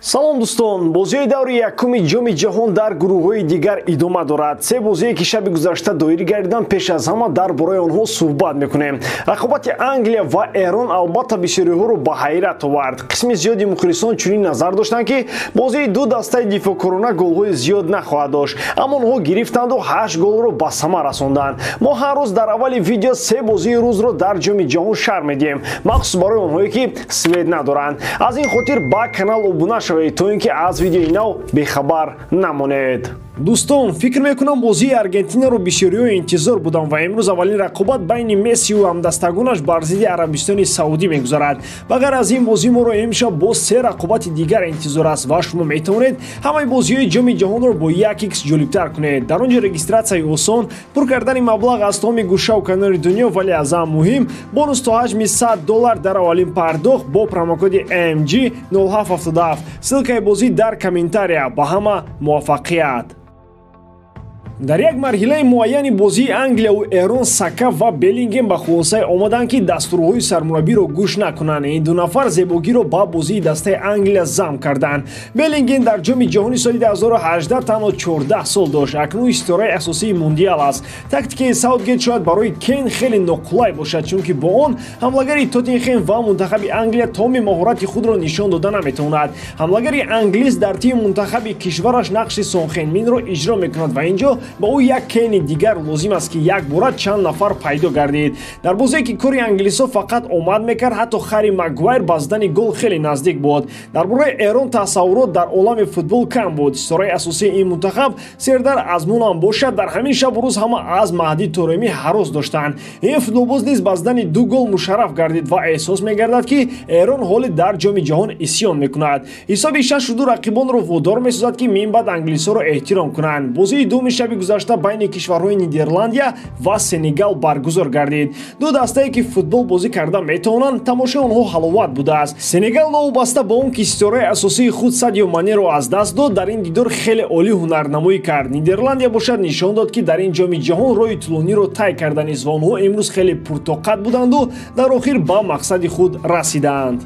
салом дӯстон, бозии даври якуми ҷоми ҷаҳон дар гурӯҳҳои дигар идома дорад. Се бозие ки шаби гузашта доир гардидан, пеш аз ҳама дар бораи онҳо суҳбат мекунем. Рақобати Англия ва Эрон албатта бисёриҳоро ба ҳайрат овард. Қисми зиёди мухлисон чунин назар доштанд ки бозии ду дастаи дифоъкорона голҳои зиёд нахоҳад дошт, аммо онҳо гирифтанду 8 голро ба сама расонданд. Мо ҳар рӯз дар аввали видео се бозии рӯзро дар ҷоми ҷаҳон шарҳ медиҳем, махсус барои онҳое ки свед надоранд. Аз ин хотир ба канал обуна шавед то ин ки аз видеои нав бехабар намонед. Дӯстон, фикр мекунам бозии Аргентинаро бисёриҳо интизор буданд ва имрӯз аввалин рақобат байни Мессию ҳамдастагонаш бар зидди Арабистони Саудӣ мегузарад. Ба ғайр аз ин бозӣ моро имшаб боз се рақобати дигар интизор аст ва шумо метавонед ҳамаи бозиҳои ҷоми ҷаҳонро бо 1x ҷолибтар кунед. Дар он ҷо регистратсияи осон, пур кардани маблағ аз тамоми гӯшаву канори дунё, вале аз ҳам муҳим, бонус то ҳаҷми $100 дар аввалин пардохт бо промокоди AMG 0777. Ссилкаи бозӣ дар комментария. Ба ҳама муваффақият. Дар як марҳилаи муайяни бозии Англияу Эрон Сака ва Беллингем ба хулосае омаданд ки дастурҳои сармураббиро гӯш накунанд. Ин ду нафар зебогиро ба бозии дастаи Англия зам карданд. Беллингем дар ҷоми ҷаҳони соли 2018 танҳо 14 сол дошт. Акнун истораи асосии мундиал аст. Тактикаи Саутгейт шояд барои Кейн хеле ноқулай бошад, чунки бо он ҳамлагари Тоттенхем ва мунтахаби Англия тамоми моҳорати худро нишон дода наметавонад. Ҳамлагари англис дар тими мунтахаби кишвараш нақши Сон Хен-минро иҷро мекунад ва ин ҷо ба ӯ як Кейни дигар лозим аст ки як бора чанд нафар пайдо гардид. Дар бозие ки кори англисо фақат омад мекард, ҳатто Харри Магуайр ба задани гол хеле наздик буд. Дар бораи Эрон тасаввурот дар олами футбол кам буд. Истораи асосии ин мунтахаб Сердар Азмун ҳам бошад. Дар ҳамин шабу рӯз ҳама аз Маҳдӣ Тореми ҳарос доштанд. Ин футболбоз низ ба задани 2 гол мушарраф гардид ва эҳсос мегардад ки Эрон ҳоли дар ҷоми ҷаҳон исьён мекунад. ҳисоби 6-2 рақибонро водор месозад ки минбаъд англисоро эҳтиром кунанд. Бозии думи шаби гузашта байни кишварҳои Нидерландия ва Сенегал баргузор гардид. Ду дастае ки футбол бозӣ карда метавонанд, тамошои онҳо ҳаловат будааст. Сенегал новобаста ба он ки истораи асосии худ Садио Манеро аз даст дод, дар ин дидор хеле олӣ ҳунарнамоӣ кард. Нидерландия бошад нишон дод ки дар ин ҷоми ҷаҳон роҳи тӯлониро тай карданист ва онҳо имрӯз хеле пуртоқат буданду дар охир ба мақсади худ расиданд.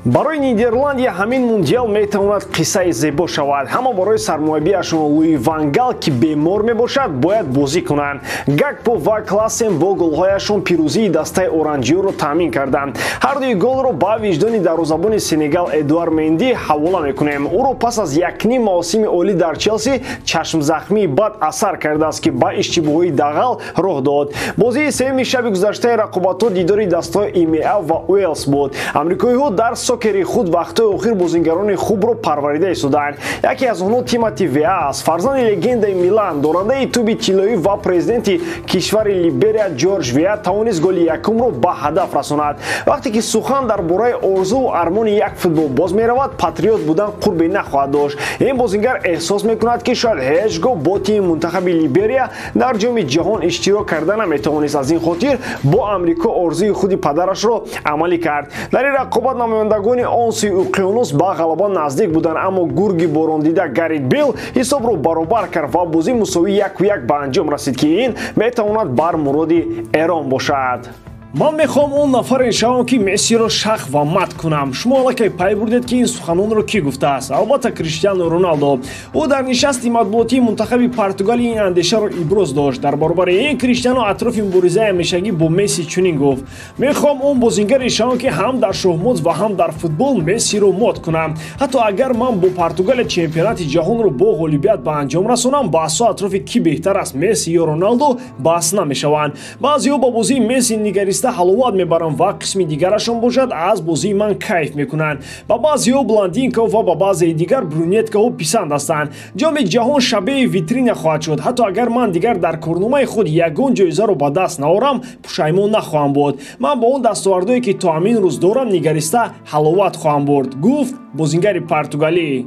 Барои Нидерландия ҳамин мундиал метавонад қиссаи зебо шавад. Ҳама барои сармураббиашон Луи ван Гал ки бемор мебошад бояд бозӣ кунанд. Гакпо ва Классен бо голҳояшон пирӯзии дастаи оранҷиёро таъмин карданд. Ҳар дуи голро ба виҷдони дарвозабони Сенегал Эдуард Менди ҳавола мекунем. Ӯро пас аз якним мавсими олӣ дар Челси чашмзахмии бад асар кардааст ки ба иштибоҳои дағал роҳ дод. Бозии севими шаби гузаштаи рақобатҳо дидори дастаҳои ИМА ва Уэлс буд. Амрикоиҳо дар сокери худ вақтҳои охир бозингарони хубро парварида истоданд. Яке аз онҳо Тимоти Веа аст, фарзанди легендаи Милан, дорандаи туби тиллоӣ ва президенти кишвари Либерия Ҷорҷ Веа тавонист голи якумро ба ҳадаф расонад. Вақте ки сухан дар бораи орзуву армони як футболбоз меравад, патриот будан қурбе нахоҳад дошт. Ин бозингар эҳсос мекунад ки шояд ҳеҷ гоҳ бо тими мунтахаби Либерия дар ҷоми ҷаҳон иштирок карда наметавонист. Аз ин хотир бо Амрико орзуи худи падарашро амалӣ кард. Дар ин рақобат намояндагони он сӯи уқёнус ба ғалаба наздик буданд, аммо гурги борондида Гарит Бейл ҳисобро баробар кард ва бозӣ мусовӣ 1-1 ба анҷом расид ки ин метавонад бар муроди Эрон бошад. Ман мехоҳам он нафаре шавам ки Мессиро шах ва мат кунам. Шумо аллакай пай бурдед ки ин суханонро кӣ гуфтааст? Албатта Криштиану Роналдо. Ӯ дар нишасти матбуотии мунтахаби Португалия ин андешаро иброз дошт. Дар баробари ин Криштиану атрофи муборизаи ҳамешагӣ бо Месси чунин гуфт: мехоҳам он бозингаре шавам ки ҳам дар шоҳмоз ва ҳам дар футбол Мессиро мот кунам. Ҳатто агар ман бо Португалия чемпионати ҷаҳонро бо ғолибият ба анҷом расонам, баҳсҳо атрофи кӣ беҳтар аст, Месси ё Роналдо, баҳс намешаванд. Баъзеҳо ба бозии Месси нигариста ҳаловат мебаранд ва қисми дигарашон бошад аз бозии ман кайф мекунанд. Ба баъзеҳо блондинкаҳо ва ба баъзеи дигар брюнеткаҳо писанд ҳастанд. ҷоми ҷаҳон шабеҳи витрина хоҳад шуд. ҳатто агар ман дигар дар корномаи худ ягон ҷоизаро ба даст наорам, пушаймон нахоҳам буд. ман ба он дастовардое ки то ҳамин рӯз дорам нигариста ҳаловат хоҳам бурд, гуфт бозингари португалӣ.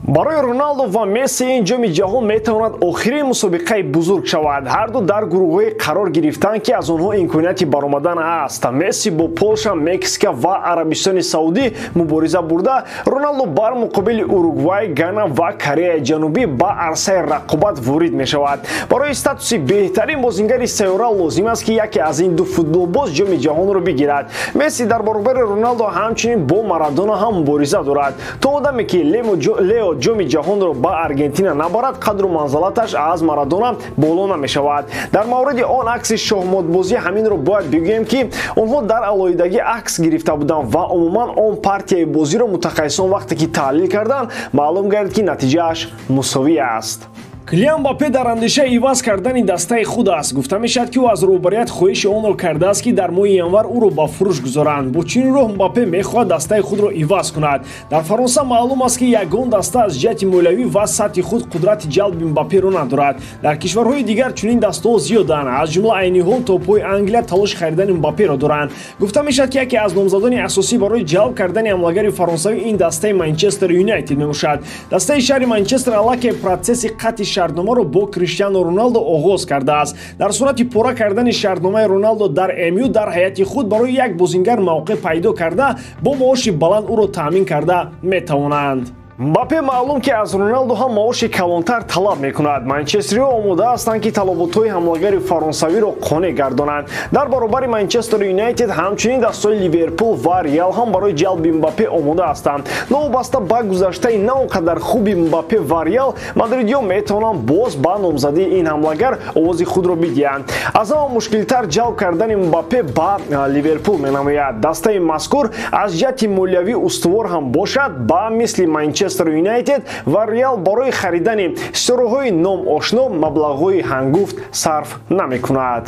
барои Роналдо ва Месси ин ҷоми ҷаҳон метавонад охирин мусобиқаи бузург шавад. Ҳарду дар гурӯҳҳое қарор гирифтанд ки аз онҳо имконияти баромадан аст. Месси бо Полша, Мексика ва Арабистони Саудӣ мубориза бурда, Роналдо бар муқобили Уругвай, Гана ва Кореяи Ҷанубӣ ба арсаи рақобат ворид мешавад. Барои статуси беҳтарин бозингари сайёра лозим аст ки яке аз ин ду футболбоз ҷоми ҷаҳонро бигирад. Месси дар баробари Роналдо ҳамчунин бо Марадона ҳам мубориза дорад. То одаме ки Лео ҷоми ҷаҳонро ба Аргентина набарад, қадру манзалаташ аз Марадона боло намешавад. Дар мавриди он акси шоҳмотбозӣ ҳаминро бояд бигӯем ки онҳо дар алоҳидагӣ акс гирифта буданд ва умуман он партияи бозиро мутахассисон вақте ки таҳлил карданд, маълум гардид ки натиҷааш мусовӣ аст. Килиан Мбаппе дар андеша иваз кардани дастаи худ аст. Гуфта мешавад ки ӯ аз роҳбарият хоҳиши онро кардааст ки дар моҳи январ ӯро ба фурӯш гузоранд. Бо чунин роҳ Мбаппе мехоҳад дастаи худро иваз кунад. Дар Фаронса маълум аст ки ягон даста аз ҷиҳати молиявӣ ва сатҳи худ қудрати ҷалби Мбапперо надорад. Дар кишварҳои дигар чунин дастаҳо зиёданд. Аз ҷумла айни ҳол топҳои Англия талоши харидани Мбапперо доранд. Гуфта мешавад ки яке аз номзадони асосӣ барои ҷалб кардани ҳамлагари фаронсавӣ ин дастаи Манчестер Юнайтед мебошад. Дастаи шаҳри Манчестер аллакай процесси қатъи шартномаро бо Криштиану Роналдо оғоз кардааст. Дар сурати пора кардани шартномаи Роналдо дар МЮ дар ҳайати худ барои як бозингар мавқеъ пайдо карда, бо маоши баланд ӯро таъмин карда метавонанд. Мбаппе маълум ки аз Роналдо ҳам маоши калонтар талаб мекунад. Манчестериҳо омода ҳастанд ки талаботҳои ҳамлагари фаронсавиро қонеъ гардонанд. Дар баробари Манчестер Юнайтед ҳамчунин дастаҳои Ливерпул ва Реал ҳам барои ҷалби Мбаппе омода ҳастанд. Новобаста ба гузаштаи на он қадар хуби Мбаппе ва Реал, мадридиҳо метавонанд боз ба номзадии ин ҳамлагар овози худро бидиҳанд. Аз ҳама мушкилтар ҷалб кардани Мбаппе ба Ливерпул менамояд. Дастаи мазкур аз ҷиҳати молиявӣ устувор ҳам бошад, ба мисли Манчестер Юнайтед ва Реал барои харидани ситораҳои номошно маблағҳои ҳангуфт сарф намекунад.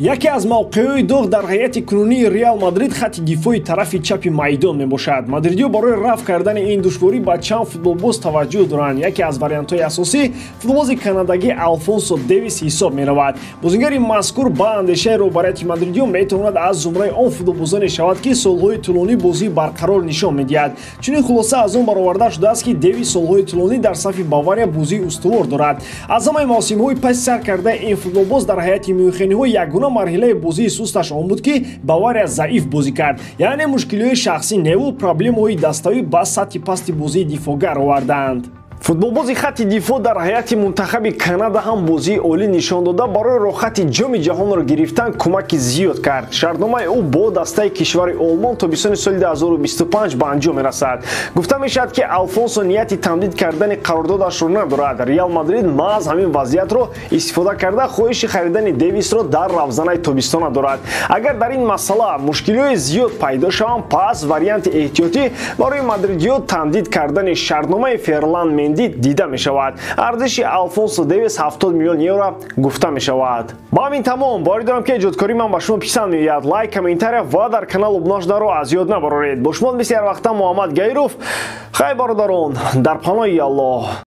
Яке аз мавқеъҳои доғ дар ҳайати кунунии Реал Мадрид хатти дифои тарафи чапи майдон мебошад. Мадридиҳо барои рафъ кардани ин душворӣ ба чанд футболбоз таваҷҷӯҳ доранд. Яке аз вариантҳои асосӣ футболбози канадагӣ Алфонсо Девис ҳисоб меравад. Бозингари мазкур ба андешаи роҳбарияти мадридиҳо метавонад аз зумраи он футболбозоне шавад ки солҳои тӯлонӣ бозӣ барқарор нишон медиҳад. Чунин хулоса аз он бароварда шудааст ки Девис солҳои тӯлонӣ дар сафи Бавария бозии устувор дорад. Аз ҳамаи мавсимҳои паси сар кардаи ин футболбоз дар ҳайати мюнхениҳо ягона марҳилаи бозии сусташ он буд ки Бавария заиф бозӣ кард. Яъне мушкилиҳои шахсӣ неву проблемаҳои дастави ба сатҳи пасти бозии дифоъгар оварданд. Футболбози хатти дифоъ дар ҳайати мунтахаби Канада ҳам бозии олӣ нишон дода барои рохати ҷоми ҷаҳонро гирифтан кӯмаки зиёд кард. Шартномаи ӯ бо дастаи кишвари Олмон тобистони соли 2025 ба анҷом мерасад. Гуфта мешавад ки Алфонсо нияти тамдид кардани қарордодашро надорад. Реал Мадрид маҳз ҳамин вазъиятро истифода карда хоҳиши харидани Девисро дар равзанаи тобистона дорад. Агар дар ин масъала мушкилиҳои зиёд пайдо шаванд, пас варианти эҳтиётӣ барои мадридиҳо тамдид кардани шартномаи Ферланд дида мешавад. Арзиши Алфонсо Девис 70 миллион евро гуфта мешавад. Ба ҳамин тамом, бори дорам ки эҷодкорӣ ман ба шумо писанд меояд. Лайк, комментария ва дар канал обуна шуданро аз ёд набароред. Бо шумо мисли ҳар вақта Муҳаммад Гайров. Хай бародарон, дар паноҳи Аллоҳ.